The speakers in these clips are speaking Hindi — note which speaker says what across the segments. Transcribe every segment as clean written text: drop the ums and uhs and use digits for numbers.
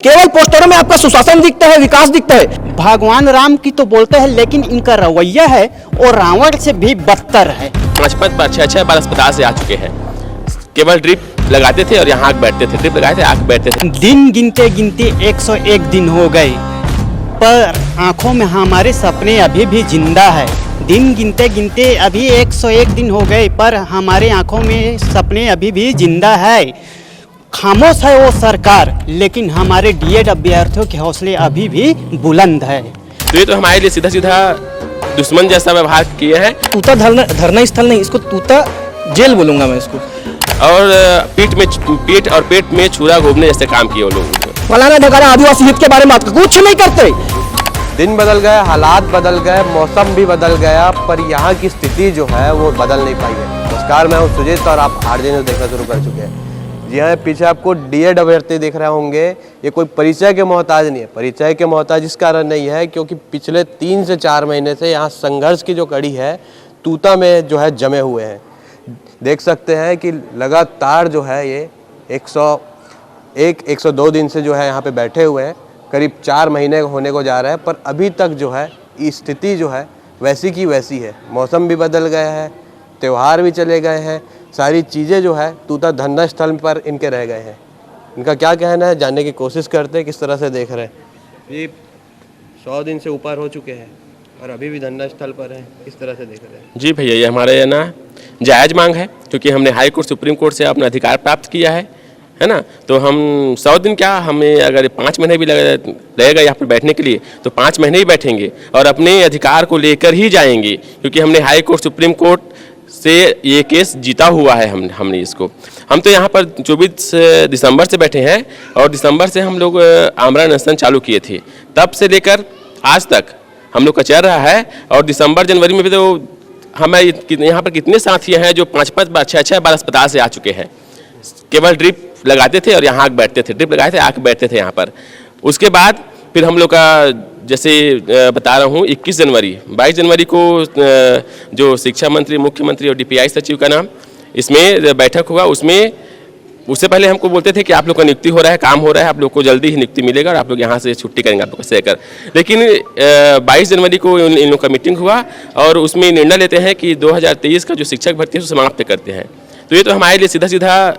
Speaker 1: केवल पोस्टरों में आपका सुशासन दिखता है, विकास दिखता है।
Speaker 2: भगवान राम की तो बोलते हैं, लेकिन इनका रवैया है वो रावण से भी बदतर है।
Speaker 3: पचपन पर 6-6 बार अस्पताल से आ चुके हैं। केवल ड्रिप लगाते थे और यहाँ आके बैठते थे, ड्रिप लगाए थे आके बैठते थे।
Speaker 2: दिन गिनते गिनते 101 दिन हो गए, पर आंखों में हमारे सपने अभी भी जिंदा है। दिन गिनते गिनते अभी 101 दिन हो गए, पर हमारे आंखों में सपने अभी भी जिंदा है। खामोश है वो सरकार, लेकिन हमारे डीएड अभ्यर्थियों के हौसले अभी भी बुलंद है।
Speaker 3: तो ये तो हमारे लिए सीधा सीधा दुश्मन जैसा व्यवहार किए हैं।
Speaker 1: तूता धरना स्थल नहीं, इसको तूता जेल बोलूंगा मैं इसको।
Speaker 3: और पीठ और पेट में छुरा घोपने जैसे काम किए वो लोग।
Speaker 1: फलाना ढकाना आदिवासी हित के बारे में कुछ नहीं करते।
Speaker 4: दिन बदल गए, हालात बदल गए, मौसम भी बदल गया, पर यहाँ की स्थिति जो है वो बदल नहीं पाई है। नमस्कार, मैं हूँ सुजीत और आप आरजे न्यूज़ देखना शुरू कर चुके हैं। जी हाँ, पीछे आपको डीएड अभ्यर्थी दिख रहे होंगे। ये कोई परिचय के मोहताज नहीं है। परिचय के मोहताज इस कारण नहीं है क्योंकि पिछले 3 से 4 महीने से यहाँ संघर्ष की जो कड़ी है तूता में जो है जमे हुए हैं। देख सकते हैं कि लगातार जो है ये 102 दिन से जो है यहाँ पे बैठे हुए हैं। करीब 4 महीने होने को जा रहा है, पर अभी तक जो है स्थिति जो है वैसी की वैसी है। मौसम भी बदल गया है, त्यौहार भी चले गए हैं, सारी चीज़ें जो है तूता धरना स्थल पर इनके रह गए हैं। इनका क्या कहना है जानने की कोशिश करते हैं, किस तरह से देख रहे हैं। ये 100 दिन से ऊपर हो चुके हैं और अभी भी धरना स्थल पर हैं, किस तरह से देख रहे हैं।
Speaker 3: जी भैया, ये हमारे ना जायज़ मांग है, क्योंकि हमने हाई कोर्ट सुप्रीम कोर्ट से अपना अधिकार प्राप्त किया है ना। तो हम 100 दिन क्या, हमें अगर 5 महीने भी लगेगा यहाँ पर बैठने के लिए तो 5 महीने ही बैठेंगे और अपने अधिकार को लेकर ही जाएंगे, क्योंकि हमने हाई कोर्ट सुप्रीम कोर्ट से ये केस जीता हुआ है। हमने इसको, हम तो यहाँ पर 24 दिसंबर से बैठे हैं और दिसंबर से हम लोग आमरण अनशन चालू किए थे। तब से लेकर आज तक हम लोग का चल रहा है। और दिसंबर जनवरी में भी तो हमें यहाँ पर कितने साथी हैं जो 5-5 बार 6-6 बार अस्पताल से आ चुके हैं। केवल ड्रिप लगाते थे और यहाँ आके बैठते थे, ड्रिप लगाए थे आके बैठते थे यहाँ पर। उसके बाद फिर हम लोग का जैसे बता रहा हूँ 22 जनवरी को जो शिक्षा मंत्री, मुख्यमंत्री और डीपीआई सचिव का नाम इसमें बैठक हुआ। उससे पहले हमको बोलते थे कि आप लोग का नियुक्ति हो रहा है, काम हो रहा है, आप लोग को जल्दी ही नियुक्ति मिलेगा और आप लोग यहाँ से छुट्टी करेंगे आप लोग से कर। लेकिन 22 जनवरी को इन लोग का मीटिंग हुआ और उसमें निर्णय लेते हैं कि 2023 का जो शिक्षक भर्ती है उसको समाप्त करते हैं। तो ये तो हमारे लिए सीधा सीधा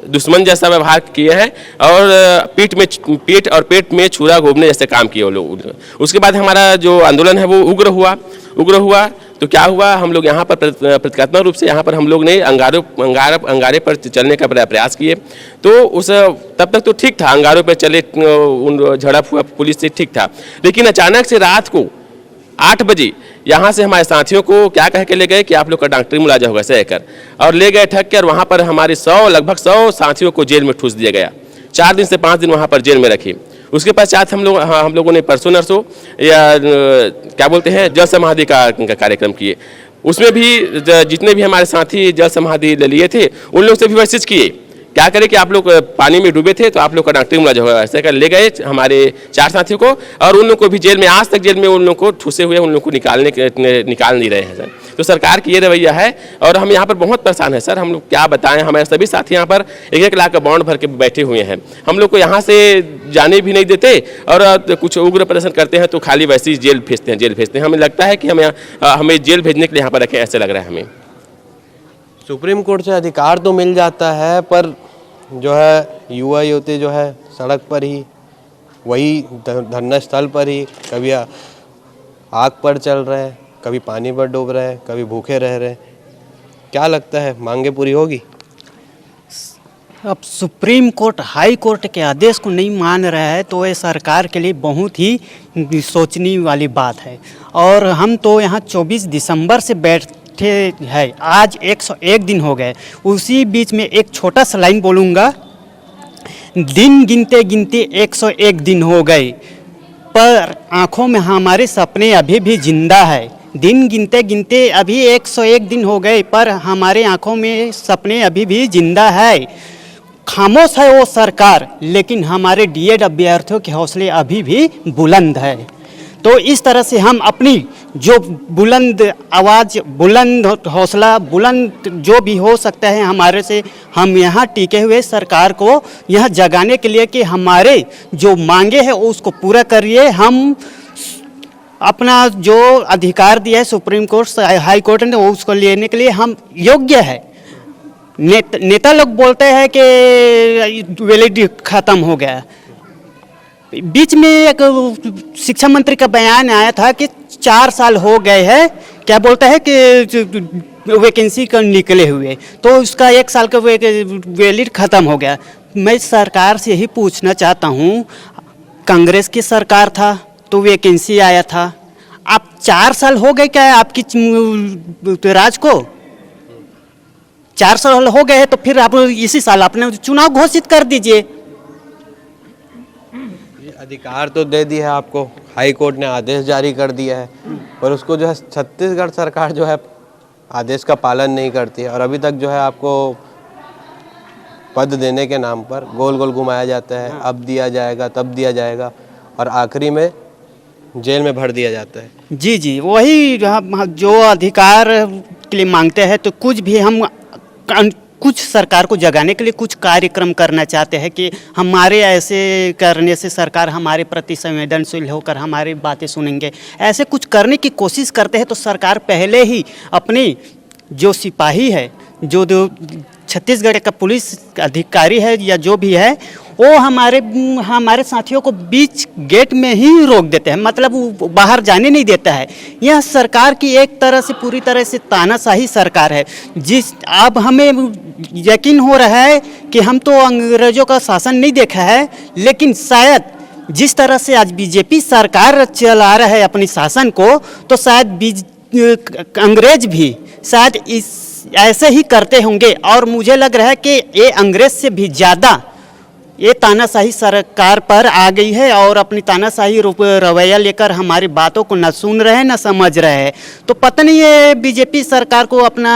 Speaker 3: दुश्मन जैसा व्यवहार किए हैं और पीठ और पेट में छुरा घोपने जैसे काम किए वो लोग। उसके बाद हमारा जो आंदोलन है वो उग्र हुआ। तो क्या हुआ, हम लोग यहाँ पर प्रतीकात्मक रूप से यहाँ पर हम लोग ने अंगारे पर चलने का प्रयास किए। तो तब तक तो ठीक था, अंगारों पर चले, झड़प हुआ पुलिस से, ठीक था। लेकिन अचानक से रात को 8 बजे यहाँ से हमारे साथियों को क्या कह के ले गए कि आप लोग का डॉक्टरी मुलाजा होगा ऐसे कहकर, और ले गए ठग कर। वहाँ पर हमारे लगभग 100 साथियों को जेल में ठूस दिया गया। 4 दिन से 5 दिन वहाँ पर जेल में रखे। उसके पश्चात हम लोगों ने परसों नरसों या क्या बोलते हैं जल समाधि का कार्यक्रम किए। उसमें भी जितने भी हमारे साथी जल समाधि ले लिए थे उन लोग से भी मैसेज किए, क्या करें कि आप लोग पानी में डूबे थे तो आप लोग का डॉक्टरी मुलाजा होगा ऐसे कर ले गए हमारे 4 साथियों को। और उन लोग को भी जेल में, आज तक जेल में उन लोग को ठूसे हुए, उन लोग को निकाल नहीं रहे हैं सर। तो सरकार की ये रवैया है और हम यहाँ पर बहुत परेशान हैं सर। हम लोग क्या बताएं, हमारे सभी साथी यहाँ पर 1-1 लाख का बॉन्ड भर के बैठे हुए हैं। हम लोग को यहाँ से जाने भी नहीं देते और कुछ उग्र प्रदर्शन करते हैं तो खाली वैसे ही जेल भेजते हैं। हमें लगता है कि हमें जेल भेजने के लिए यहाँ पर रखें, ऐसे लग रहा है हमें।
Speaker 4: सुप्रीम कोर्ट से अधिकार तो मिल जाता है, पर जो है युवा युवती जो है सड़क पर ही, वही धरना स्थल पर ही, कभी आग पर चल रहे हैं, कभी पानी पर डूब रहे हैं, कभी भूखे रह रहे हैं। क्या लगता है, मांगे पूरी होगी?
Speaker 2: अब सुप्रीम कोर्ट हाई कोर्ट के आदेश को नहीं मान रहा है तो ये सरकार के लिए बहुत ही सोचने वाली बात है। और हम तो यहाँ 24 दिसंबर से बैठे हैं, आज 101 दिन हो गए। उसी बीच में एक छोटा सा लाइन बोलूँगा, दिन गिनते गिनते 101 दिन हो गए, पर आँखों में हमारे सपने अभी भी जिंदा है। दिन गिनते गिनते अभी 101 दिन हो गए, पर हमारे आँखों में सपने अभी भी जिंदा है। खामोश है वो सरकार, लेकिन हमारे डीएड अभ्यर्थियों के हौसले अभी भी बुलंद है। तो इस तरह से हम अपनी जो बुलंद आवाज़, बुलंद हौसला, बुलंद जो भी हो सकता है हमारे से, हम यहाँ टिके हुए सरकार को यह जगाने के लिए कि हमारे जो मांगे हैं उसको पूरा करिए। हम अपना जो अधिकार दिया है सुप्रीम कोर्ट, हाई कोर्ट ने, उसको लेने के लिए हम योग्य है। नेता लोग बोलते हैं कि वैलिडिटी खत्म हो गया। बीच में एक शिक्षा मंत्री का बयान आया था कि 4 साल हो गए हैं, क्या बोलता है कि वैकेंसी का निकले हुए, तो उसका 1 साल का वैलिड खत्म हो गया। मैं सरकार से यही पूछना चाहता हूँ, कांग्रेस की सरकार था तो वैकेंसी आया था, आप 4 साल हो गए क्या है आपकी राज को? 4 साल हो गए हैं तो फिर आप इसी साल आपने चुनाव घोषित कर दीजिए।
Speaker 4: अधिकार तो दे दिया है आपको, हाई कोर्ट ने आदेश जारी कर दिया है, पर उसको जो है छत्तीसगढ़ सरकार जो है आदेश का पालन नहीं करती है, और अभी तक जो है आपको पद देने के नाम पर गोल गोल घुमाया जाता है। अब दिया जाएगा, तब दिया जाएगा, और आखिरी में जेल में भर दिया जाता है।
Speaker 2: जी जी, वही हम जो अधिकार के लिए मांगते हैं, तो कुछ भी हम कुछ सरकार को जगाने के लिए कुछ कार्यक्रम करना चाहते हैं कि हमारे ऐसे करने से सरकार हमारे प्रति संवेदनशील होकर हमारी बातें सुनेंगे। ऐसे कुछ करने की कोशिश करते हैं तो सरकार पहले ही अपनी जो सिपाही है, जो छत्तीसगढ़ का पुलिस अधिकारी है या जो भी है, वो हमारे साथियों को बीच गेट में ही रोक देते हैं, मतलब वो बाहर जाने नहीं देता है। यह सरकार की एक तरह से पूरी तरह से तानाशाही सरकार है। अब हमें यकीन हो रहा है कि हम तो अंग्रेजों का शासन नहीं देखा है, लेकिन शायद जिस तरह से आज बीजेपी सरकार चला रहा है अपनी शासन को, तो शायद अंग्रेज भी शायद ऐसे ही करते होंगे। और मुझे लग रहा है कि ये अंग्रेज से भी ज़्यादा ये तानाशाही सरकार पर आ गई है और अपनी तानाशाही रवैया लेकर हमारी बातों को न सुन रहे हैं न समझ रहे हैं। तो पता नहीं है बीजेपी सरकार को अपना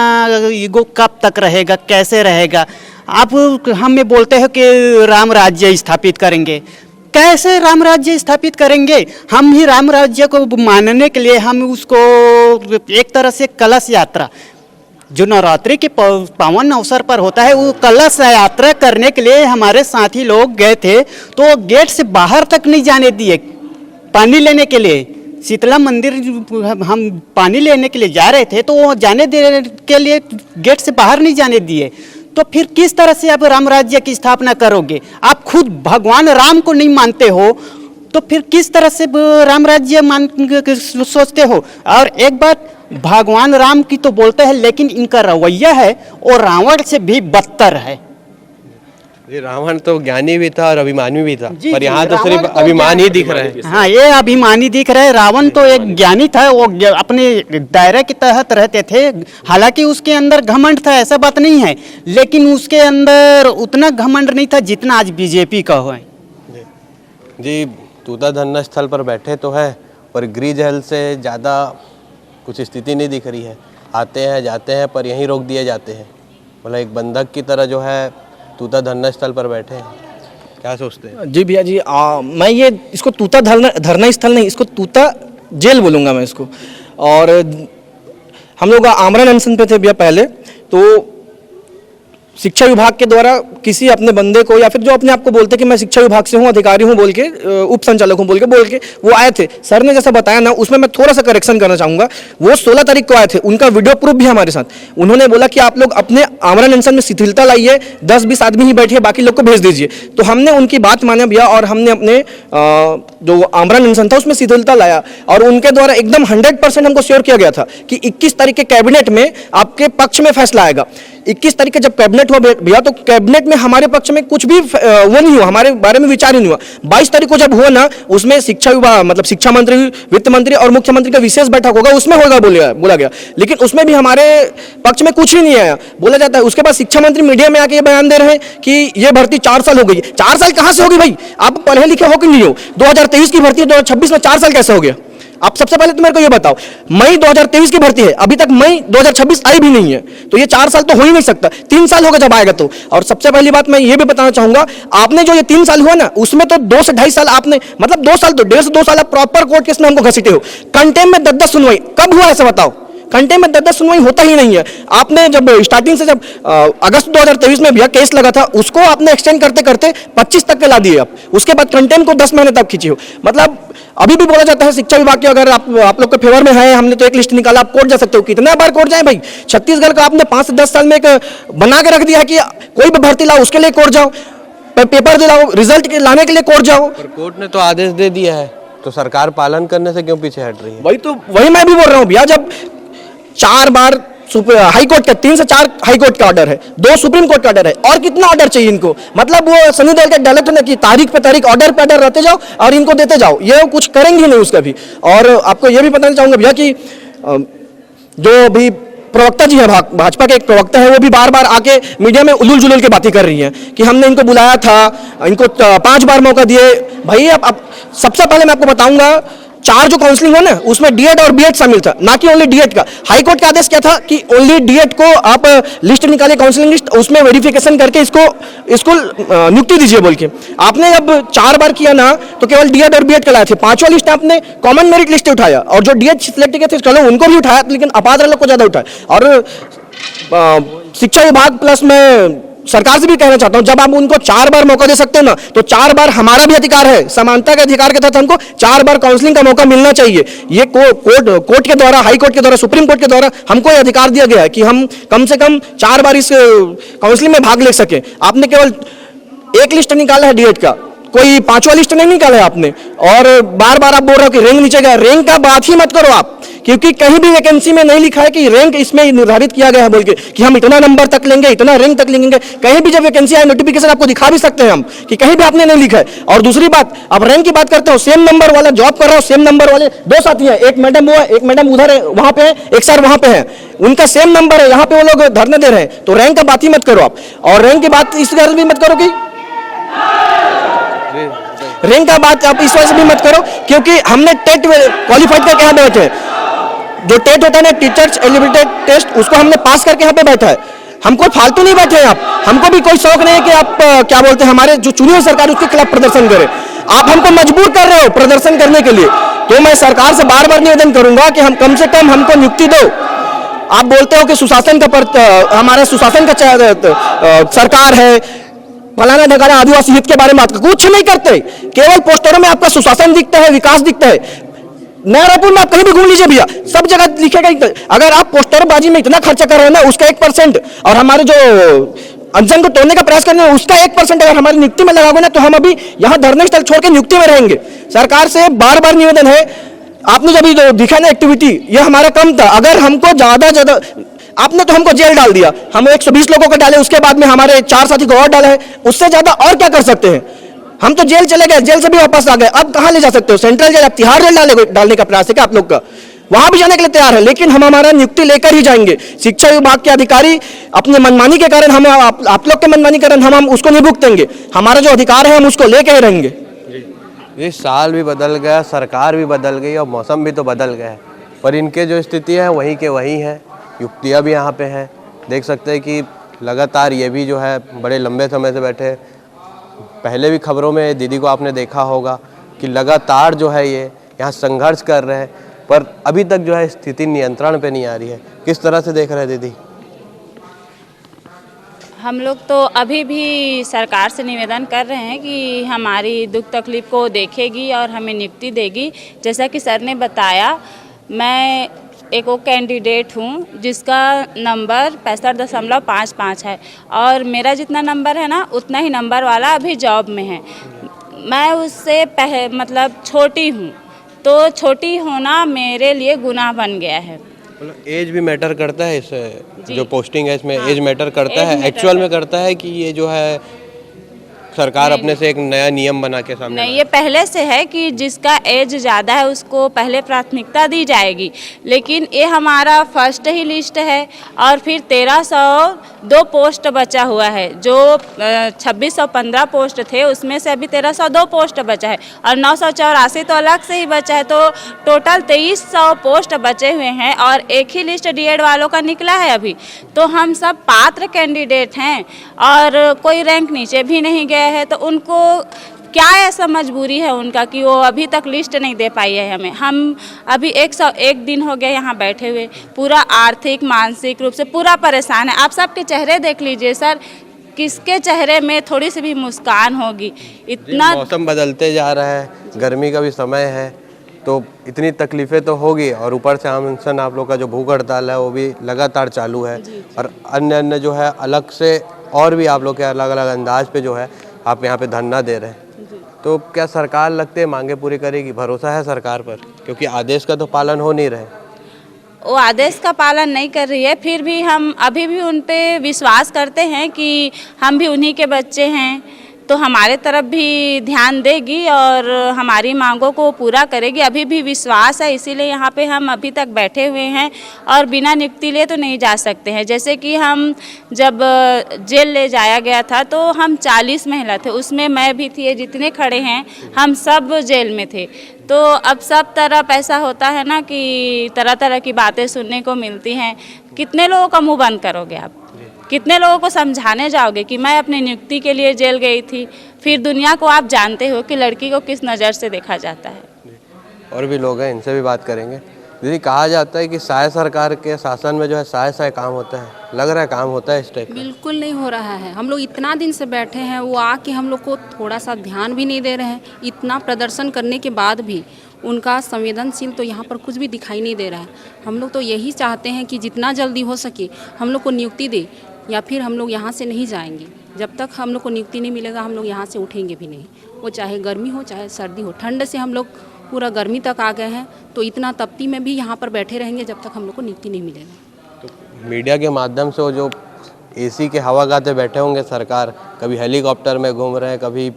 Speaker 2: ईगो कब तक रहेगा, कैसे रहेगा। आप हमें बोलते हो कि राम राज्य स्थापित करेंगे, कैसे राम राज्य स्थापित करेंगे? हम ही राम राज्य को मानने के लिए हम उसको एक तरह से कलश यात्रा जो नवरात्रि के पावन अवसर पर होता है, वो कलश यात्रा करने के लिए हमारे साथी लोग गए थे, तो गेट से बाहर तक नहीं जाने दिए। पानी लेने के लिए शीतला मंदिर हम पानी लेने के लिए जा रहे थे, तो वो जाने देने के लिए गेट से बाहर नहीं जाने दिए। तो फिर किस तरह से आप राम राज्य की स्थापना करोगे? आप खुद भगवान राम को नहीं मानते हो, तो फिर किस तरह से राम राज्य सोचते हो? और एक बात, भगवान राम की तो बोलते हैं, लेकिन इनका रवैया है और रावण से भी बदतर है।
Speaker 4: रावण तो ज्ञानी भी था और अभिमानी भी था, पर यहाँ तो सिर्फ अभिमान ही दिख रहा है।
Speaker 2: हाँ, ये अभिमानी दिख रहा है। रावण तो एक ज्ञानी था, वो अपने दायरे के तहत रहते थे। हालांकि उसके अंदर घमंड था, ऐसा बात नहीं है, लेकिन उसके अंदर उतना घमंड नहीं था जितना आज बीजेपी का है।
Speaker 4: जी, तूता धरना स्थल पर बैठे तो है, पर गृह जहल से ज़्यादा कुछ स्थिति नहीं दिख रही है। आते हैं जाते हैं, पर यहीं रोक दिए जाते हैं। मतलब एक बंधक की तरह जो है तूता धरना स्थल पर बैठे हैं। क्या सोचते हैं?
Speaker 1: जी भैया जी, मैं ये इसको तूता धरना स्थल नहीं, इसको तूता जेल बोलूँगा मैं इसको। और हम लोग आमरण अनशन पे थे भैया पहले, तो शिक्षा विभाग के द्वारा किसी अपने बंदे को, या फिर जो अपने आप को बोलते कि मैं शिक्षा विभाग से हूँ, अधिकारी हूँ बोल के, उप संचालक हूँ बोल के वो आए थे। सर ने जैसा बताया ना, उसमें मैं थोड़ा सा करेक्शन करना चाहूँगा। वो 16 तारीख को आए थे, उनका वीडियो प्रूफ भी हमारे साथ। उन्होंने बोला कि आप लोग अपने आमरण अनशन में शिथिलता लाइए, 10-20 आदमी ही बैठिए, बाकी लोग को भेज दीजिए। तो हमने उनकी बात माना भैया, और हमने अपने जो आमरण अनशन था उसमें शिथिलता लाया, और उनके द्वारा एकदम 100% हमको श्योर किया गया था कि 21 तारीख के कैबिनेट में आपके पक्ष में फैसला आएगा। 21 तारीख के जब कैबिनेट हुआ भैया, तो कैबिनेट में हमारे पक्ष में कुछ भी वो नहीं हुआ, हमारे बारे में विचार ही नहीं हुआ। 22 तारीख को जब हुआ ना, उसमें शिक्षा विभाग, मतलब शिक्षा मंत्री, वित्त मंत्री और मुख्यमंत्री का विशेष बैठक होगा, उसमें होगा बोला गया, लेकिन उसमें भी हमारे पक्ष में कुछ ही नहीं आया, बोला जाता है। उसके बाद शिक्षा मंत्री मीडिया में आके ये बयान दे रहे हैं कि ये भर्ती 4 साल हो गई। 4 साल कहाँ से होगी भाई? आप पढ़े लिखे हो कि नहीं हो? 2023 की भर्ती 2026 में 4 साल कैसे हो गया? आप सबसे पहले तो मेरे को ये बताओ, मई 2023 की भर्ती है, अभी तक मई 2026 आई भी नहीं है, तो ये 4 साल तो हो ही नहीं सकता, 3 साल होगा जब आएगा तो। और सबसे पहली बात मैं ये भी बताना चाहूंगा, आपने जो ये 3 साल हुआ ना, उसमें तो 2 से 2.5 साल आपने, मतलब 2 साल तो 1.5 से 2 साल आप प्रॉपर कोर्ट केस में हमको घसीटे हो। कंटेम में 10-10 सुनवाई कब हुआ ऐसा बताओ? कंटेम में 10-10 सुनवाई होता ही नहीं है। आपने जब स्टार्टिंग से जब अगस्त 2023 में भैया केस लगा था, उसको आपने एक्सटेंड करते करते 25 तक के ला दिए आप, उसके बाद कंटेम को 10 महीने तक खींचे हो। मतलब अभी भी बोला जाता है शिक्षा विभाग के, अगर आप लोग के फेवर में है, हमने तो एक लिस्ट निकाला, आप कोर्ट जा सकते हो। कितना बार कोर्ट जाए भाई? छत्तीसगढ़ का आपने 5 से 10 साल में एक बना के रख दिया है कि कोई भी भर्ती लाओ उसके लिए कोर्ट जाओ, पेपर दिलाओ, रिजल्ट लाने के लिए कोर्ट जाओ।
Speaker 4: पर कोर्ट ने तो आदेश दे दिया है, तो सरकार पालन करने से क्यों पीछे हट रही है?
Speaker 1: वही मैं भी बोल रहा हूँ भैया, जब 4 बार हाई कोर्ट का, 3 से 4 हाई कोर्ट का ऑर्डर है, 2 सुप्रीम कोर्ट का ऑर्डर है, और कितना ऑर्डर चाहिए इनको? मतलब वो सनी देओल के डायलॉग ने कि तारीख पे तारीख, ऑर्डर पे ऑर्डर रहते जाओ और इनको देते जाओ, ये कुछ करेंगे नहीं उसका भी। और आपको ये भी बताना चाहूंगा भैया कि जो भी प्रवक्ता जी हैं, भाजपा के एक प्रवक्ता है, वो भी बार बार आके मीडिया में उलूल जुलूल की बातें कर रही हैं कि हमने इनको बुलाया था, इनको 5 बार मौका दिए। भाई अब सबसे पहले मैं आपको बताऊंगा, 4 जो काउंसलिंग हुआ ना, उसमें डीएड और बीएड शामिल था, ना कि ओनली डीएड का। हाई कोर्ट का आदेश क्या था कि ओनली डीएड को आप लिस्ट निकाले, काउंसलिंग लिस्ट, उसमें वेरिफिकेशन करके इसको नियुक्ति दीजिए बोल के। आपने अब 4 बार किया ना, तो केवल डीएड और बीएड का लाए थे। 5वां लिस्ट आपने कॉमन मेरिट लिस्ट उठाया, और जो डीएड सिलेक्ट किए थे चलो उनको भी उठाया, लेकिन अपात्र लोग को ज्यादा उठाया। और शिक्षा विभाग प्लस में सरकार से भी कहना चाहता हूं, जब आप उनको 4 बार मौका दे सकते हो ना, तो 4 बार हमारा भी अधिकार है, समानता के अधिकार के तहत हमको 4 बार काउंसलिंग का मौका मिलना चाहिए। ये कोर्ट के द्वारा, हाई कोर्ट के द्वारा, सुप्रीम कोर्ट के द्वारा हमको ये अधिकार दिया गया है कि हम कम से कम 4 बार इस काउंसलिंग में भाग ले सके। आपने केवल एक लिस्ट निकाला है डीएड का, कोई 5वां लिस्ट नहीं निकाला है आपने, और बार बार आप बोल रहे हो कि रैंक नीचे गया। रैंक का बात ही मत करो आप, क्योंकि कहीं भी वैकेंसी में नहीं लिखा है कि रैंक इसमें निर्धारित किया गया है बोल के कि हम इतना नंबर तक लेंगे, इतना रैंक तक लेंगे। कहीं भी जब वैकेंसी आए, नोटिफिकेशन आपको दिखा भी सकते हैं हम कि कहीं भी आपने नहीं लिखा है। और दूसरी बात, आप रैंक की बात करते हो, सेम नंबर वाला जॉब कर रहा हो, सेम नंबर वाले 2 साथी हैं, एक मैडम वो है, एक मैडम उधर है, वहां पे है, एक सर वहां पे है, उनका सेम नंबर है, यहाँ पे वो लोग धरने दे रहे हैं, तो रैंक का बात ही मत करो आप। और रैंक की बात इस वजह से भी मत करो कि रैंक का बात आप इस वजह से भी मत करो क्योंकि हमने टेट क्वालिफाइड करके यहाँ बैठे हैं। जो टेट होता है ना, टीचर्स एलिजिबिलिटी टेस्ट, उसको हमने पास करके यहाँ पे बैठा है। हम कोई फालतू नहीं बैठे हैं आप, हमको भी कोई शौक नहीं है कि आप क्या बोलते हैं, हमारे जो चुनी हुई सरकार उसके खिलाफ प्रदर्शन करें। आप हमको मजबूर कर रहे हो प्रदर्शन करने के लिए, तो मैं सरकार से बार बार निवेदन करूंगा कि हम कम से कम हमको नियुक्ति दो। आप बोलते हो कि सुशासन का हमारा सुशासन का सरकार है, फलाना ढकाना आदिवासी हित के बारे में कुछ नहीं करते, केवल पोस्टरों में आपका सुशासन दिखता है, विकास दिखता है। नया रायपुर में आप कहीं भी घूम लीजिए भैया, सब जगह लिखेगा। अगर आप पोस्टरबाजी में इतना खर्चा कर रहे हो ना, उसका 1%, और हमारे जो अंजन को तोड़ने का प्रयास कर रहे हैं उसका 1% अगर हमारी नियुक्ति में लगाओगे ना, तो हम अभी यहाँ धरने स्थल छोड़ के नियुक्ति में रहेंगे। सरकार से बार बार निवेदन है, आपने जब जो दिखा ना एक्टिविटी, ये हमारा कम था। अगर हमको ज्यादा आपने तो हमको जेल डाल दिया, हम 120 लोगों को डाले, उसके बाद में हमारे 4 साथी को और डाला है, उससे ज्यादा और क्या कर सकते हैं? हम तो जेल चले गए, जेल से भी वापस आ गए, अब कहां ले जा सकते हो? सेंट्रल जेल, तिहाड़ जेल डालने का प्रयास है क्या आप लोग का? वहां भी जाने के लिए तैयार है, लेकिन हम हमारा नियुक्ति लेकर ही जाएंगे। शिक्षा विभाग के अधिकारी अपने मनमानी के कारण, हम आप लोग के मनमानी के कारण हम उसको नहीं भुगतेंगे। हमारा जो अधिकार है हम उसको लेकर ही रहेंगे।
Speaker 4: ये साल भी बदल गया, सरकार भी बदल गई और मौसम भी तो बदल गया है, पर इनके जो स्थिति है वहीं के वहीं है। युक्तियाँ भी यहाँ पे हैं, देख सकते हैं कि लगातार ये भी जो है बड़े लंबे समय से बैठे। पहले भी खबरों में दीदी को आपने देखा होगा कि लगातार जो है ये यहाँ संघर्ष कर रहे हैं, पर अभी तक जो है स्थिति नियंत्रण पे नहीं आ रही है। किस तरह से देख रहे हैं दीदी?
Speaker 5: हम लोग तो अभी भी सरकार से निवेदन कर रहे हैं कि हमारी दुख तकलीफ को देखेगी और हमें नियुक्ति देगी। जैसा कि सर ने बताया, मैं एक वो कैंडिडेट हूँ जिसका नंबर 65.55 है, और मेरा जितना नंबर है ना, उतना ही नंबर वाला अभी जॉब में है। मैं उससे मतलब छोटी हूँ, तो छोटी होना मेरे लिए गुनाह बन गया है।
Speaker 4: मतलब एज भी मैटर करता है, इस जो पोस्टिंग है इसमें एज मैटर करता
Speaker 5: एज
Speaker 4: है,
Speaker 5: मैटर
Speaker 4: एक्चुअल में करता है कि ये जो है सरकार अपने से एक नया नियम बना के सामने
Speaker 5: नहीं, ये पहले से है कि जिसका एज ज़्यादा है उसको पहले प्राथमिकता दी जाएगी, लेकिन ये हमारा फर्स्ट ही लिस्ट है और फिर 1302 पोस्ट बचा हुआ है। जो 2615 पोस्ट थे उसमें से अभी 1302 पोस्ट बचा है और 984 तो अलग से ही बचा है, तो टोटल 2300 पोस्ट बचे हुए हैं और एक ही लिस्ट डीएड वालों का निकला है अभी। तो हम सब पात्र कैंडिडेट हैं और कोई रैंक नीचे भी नहीं गया है, तो उनको क्या ऐसा मजबूरी है उनका कि वो अभी तक लिस्ट नहीं दे पाई है हमें। हम अभी 101 दिन हो गए यहाँ बैठे हुए, पूरा आर्थिक मानसिक रूप से पूरा परेशान है। आप सबके चेहरे देख लीजिए सर, किसके चेहरे में थोड़ी सी भी मुस्कान होगी? इतना
Speaker 4: मौसम बदलते जा रहा है, गर्मी का भी समय है, तो इतनी तकलीफ़ें तो होगी और ऊपर से आम इंसान आप लोग का जो भूख हड़ताल है वो भी लगातार चालू है और अन्य जो है अलग से और भी आप लोग के अलग अलग अंदाज पे जो है आप यहाँ पे धरना दे रहे हैं। तो क्या सरकार लगते मांगे पूरी करेगी? भरोसा है सरकार पर? क्योंकि आदेश का तो पालन हो नहीं रहे।
Speaker 5: वो आदेश का पालन नहीं कर रही है, फिर भी हम अभी भी उन पे विश्वास करते हैं कि हम भी उन्हीं के बच्चे हैं, तो हमारे तरफ भी ध्यान देगी और हमारी मांगों को पूरा करेगी। अभी भी विश्वास है, इसीलिए यहाँ पे हम अभी तक बैठे हुए हैं और बिना नियुक्ति लिए तो नहीं जा सकते हैं। जैसे कि हम जब जेल ले जाया गया था तो हम 40 महिला थे, उसमें मैं भी थी, जितने खड़े हैं हम सब जेल में थे। तो अब सब तरफ ऐसा होता है ना कि तरह तरह की बातें सुनने को मिलती हैं। कितने लोगों का मुंह बंद करोगे आप? कितने लोगों को समझाने जाओगे कि मैं अपनी नियुक्ति के लिए जेल गई थी? फिर दुनिया को आप जानते हो कि लड़की को किस नज़र से देखा जाता है।
Speaker 4: और भी लोग हैं, इनसे भी बात करेंगे। दीदी, कहा जाता है कि साय सरकार के शासन में जो है साय काम होता है, लग रहा है काम होता है इस टाइप?
Speaker 6: बिल्कुल नहीं हो रहा है। हम लोग इतना दिन से बैठे हैं, वो आके हम लोग को थोड़ा सा ध्यान भी नहीं दे रहे हैं। इतना प्रदर्शन करने के बाद भी उनका संवेदनशील तो यहाँ पर कुछ भी दिखाई नहीं दे रहा है। हम लोग तो यही चाहते हैं कि जितना जल्दी हो सके हम लोग को नियुक्ति दे, या फिर हम लोग यहाँ से नहीं जाएंगे। जब तक हम लोग को नियुक्ति नहीं मिलेगा हम लोग यहाँ से उठेंगे भी नहीं। वो चाहे गर्मी हो चाहे सर्दी हो, ठंड से हम लोग पूरा गर्मी तक आ गए हैं, तो इतना तपती में भी यहाँ पर बैठे रहेंगे जब तक हम लोग को नियुक्ति नहीं मिलेगा।
Speaker 4: तो मीडिया के माध्यम से वो जो एसी के हवा खाते बैठे होंगे सरकार, कभी हेलीकॉप्टर में घूम रहे हैं, कभी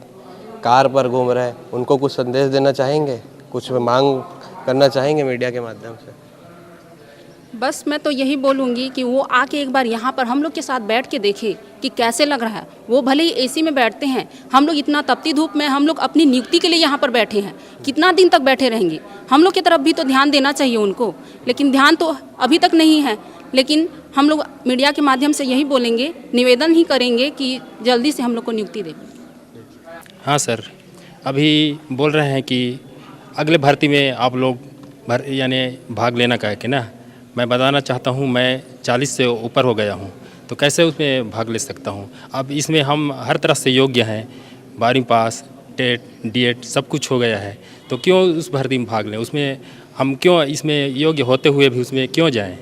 Speaker 4: कार पर घूम रहे हैं, उनको कुछ संदेश देना चाहेंगे, कुछ मांग करना चाहेंगे मीडिया के माध्यम से?
Speaker 6: बस मैं तो यही बोलूँगी कि वो आके एक बार यहाँ पर हम लोग के साथ बैठ के देखे कि कैसे लग रहा है। वो भले ही एसी में बैठते हैं, हम लोग इतना तपती धूप में हम लोग अपनी नियुक्ति के लिए यहाँ पर बैठे हैं। कितना दिन तक बैठे रहेंगे? हम लोग की तरफ भी तो ध्यान देना चाहिए उनको, लेकिन ध्यान तो अभी तक नहीं है। लेकिन हम लोग मीडिया के माध्यम से यही बोलेंगे, निवेदन ही करेंगे कि जल्दी से हम लोग को नियुक्ति दें।
Speaker 7: हाँ सर, अभी बोल रहे हैं कि अगले भर्ती में आप लोग यानी भाग लेना कह के ना, मैं बताना चाहता हूँ मैं 40 से ऊपर हो गया हूँ, तो कैसे उसमें भाग ले सकता हूँ? अब इसमें हम हर तरह से योग्य हैं, 12वीं पास, टेट, डीएड सब कुछ हो गया है, तो क्यों उस भर्ती में भाग लें? उसमें हम क्यों इसमें योग्य होते हुए भी उसमें क्यों जाएं,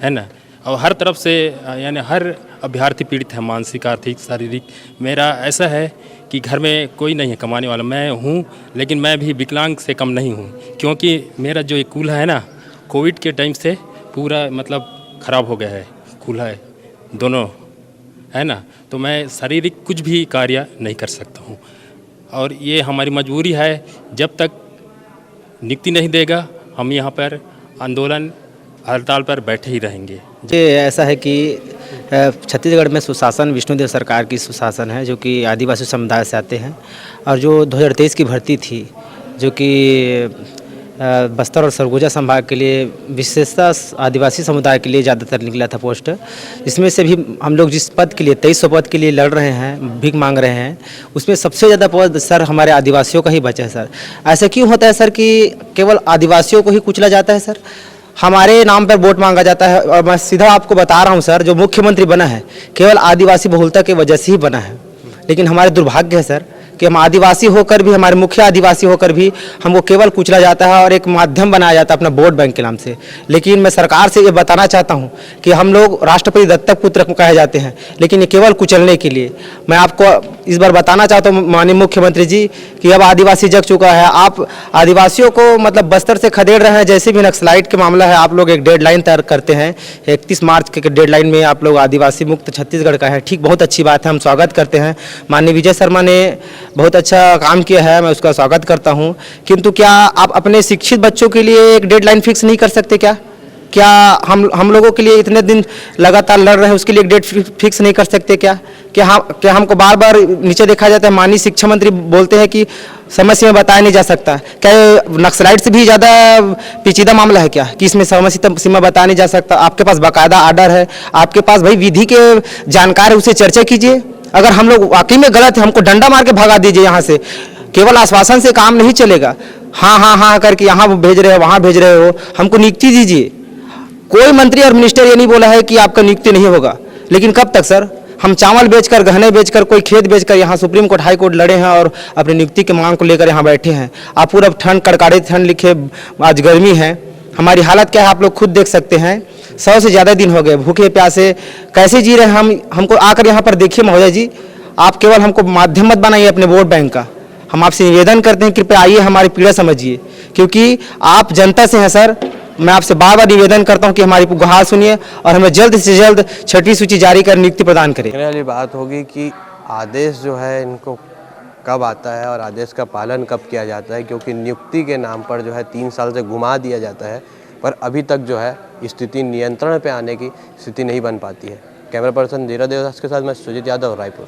Speaker 7: है ना? और हर तरफ से यानी हर अभ्यर्थी पीड़ित है, मानसिक, आर्थिक, शारीरिक। मेरा ऐसा है कि घर में कोई नहीं है कमाने वाला, मैं हूँ, लेकिन मैं भी विकलांग से कम नहीं हूँ, क्योंकि मेरा जो एक कूल्हा है ना, कोविड के टाइम से पूरा मतलब ख़राब हो गया है, कूल्हा है दोनों, है ना? तो मैं शारीरिक कुछ भी कार्य नहीं कर सकता हूँ और ये हमारी मजबूरी है। जब तक नियुक्ति नहीं देगा हम यहाँ पर आंदोलन हड़ताल पर बैठे ही रहेंगे।
Speaker 8: ये ऐसा है कि छत्तीसगढ़ में सुशासन विष्णुदेव सरकार की सुशासन है, जो कि आदिवासी समुदाय से आते हैं, और जो 2023 की भर्ती थी जो कि बस्तर और सरगुजा संभाग के लिए विशेषता आदिवासी समुदाय के लिए ज़्यादातर निकला था पोस्ट। इसमें से भी हम लोग जिस पद के लिए 2300 पद के लिए लड़ रहे हैं, भीख मांग रहे हैं, उसमें सबसे ज़्यादा पद सर हमारे आदिवासियों का ही बचा है सर। ऐसा क्यों होता है सर कि केवल आदिवासियों को ही कुचला जाता है सर? हमारे नाम पर वोट मांगा जाता है और मैं सीधा आपको बता रहा हूँ सर, जो मुख्यमंत्री बना है केवल आदिवासी बहुलता की वजह से ही बना है। लेकिन हमारे दुर्भाग्य है सर कि हम आदिवासी होकर भी, हमारे मुख्य आदिवासी होकर भी हमको केवल कुचला जाता है और एक माध्यम बनाया जाता है अपना वोट बैंक के नाम से। लेकिन मैं सरकार से ये बताना चाहता हूँ कि हम लोग राष्ट्रपति दत्तक पुत्र कहे जाते हैं, लेकिन ये केवल कुचलने के लिए। मैं आपको इस बार बताना चाहता हूँ माननीय मुख्यमंत्री जी कि अब आदिवासी जग चुका है। आप आदिवासियों को मतलब बस्तर से खदेड़ रहे हैं। जैसे भी नक्सलाइट के मामला है, आप लोग एक डेडलाइन तैयार करते हैं, 31 मार्च के डेडलाइन में आप लोग आदिवासी मुक्त छत्तीसगढ़ का है। ठीक, बहुत अच्छी बात है, हम स्वागत करते हैं। माननीय विजय शर्मा ने बहुत अच्छा काम किया है, मैं उसका स्वागत करता हूं। किंतु क्या आप अपने शिक्षित बच्चों के लिए एक डेडलाइन फिक्स नहीं कर सकते क्या हम लोगों के लिए इतने दिन लगातार लड़ रहे हैं, उसके लिए एक डेट फिक्स नहीं कर सकते क्या हमको बार बार नीचे देखा जाता है। माननीय शिक्षा मंत्री बोलते हैं कि समय सीमा बताया नहीं जा सकता। क्या नक्सलाइट से भी ज़्यादा पेचीदा मामला है क्या कि इसमें समय सीमा बताया नहीं जा सकता? आपके पास बाकायदा आर्डर है, आपके पास भाई विधि के जानकार है, उससे चर्चा कीजिए। अगर हम लोग वाकई में गलत है, हमको डंडा मार के भगा दीजिए यहाँ से। केवल आश्वासन से काम नहीं चलेगा, हाँ हाँ हाँ करके यहाँ भेज रहे हो, वहाँ भेज रहे हो। हमको नियुक्ति दीजिए। कोई मंत्री और मिनिस्टर ये नहीं बोला है कि आपका नियुक्ति नहीं होगा, लेकिन कब तक सर? हम चावल बेचकर, गहने बेचकर, कोई खेत बेचकर यहाँ सुप्रीम कोर्ट, हाई कोर्ट लड़े हैं और अपनी नियुक्ति की मांग को लेकर यहाँ बैठे हैं। आप पूरा ठंड, कड़काड़ी ठंड लिखे, आज गर्मी है, हमारी हालत क्या है आप लोग खुद देख सकते हैं। 100 से ज़्यादा दिन हो गए भूखे प्यासे, कैसे जी रहे हैं हम? हमको आकर यहाँ पर देखिए महोदय जी, आप केवल हमको माध्यम मत बनाइए अपने वोट बैंक का। हम आपसे निवेदन करते हैं, कृपया आइए, हमारी पीड़ा समझिए, क्योंकि आप जनता से हैं सर। मैं आपसे बार बार निवेदन करता हूं कि हमारी गुहार सुनिए और हमें जल्द से जल्द छठी सूची जारी कर नियुक्ति प्रदान करें।
Speaker 4: कहने वाली बात होगी कि आदेश जो है इनको कब आता है और आदेश का पालन कब किया जाता है, क्योंकि नियुक्ति के नाम पर जो है 3 साल से घुमा दिया जाता है, पर अभी तक जो है स्थिति नियंत्रण पे आने की स्थिति नहीं बन पाती है। कैमरा पर्सन धीरज देवदास के साथ मैं सुजीत यादव, रायपुर।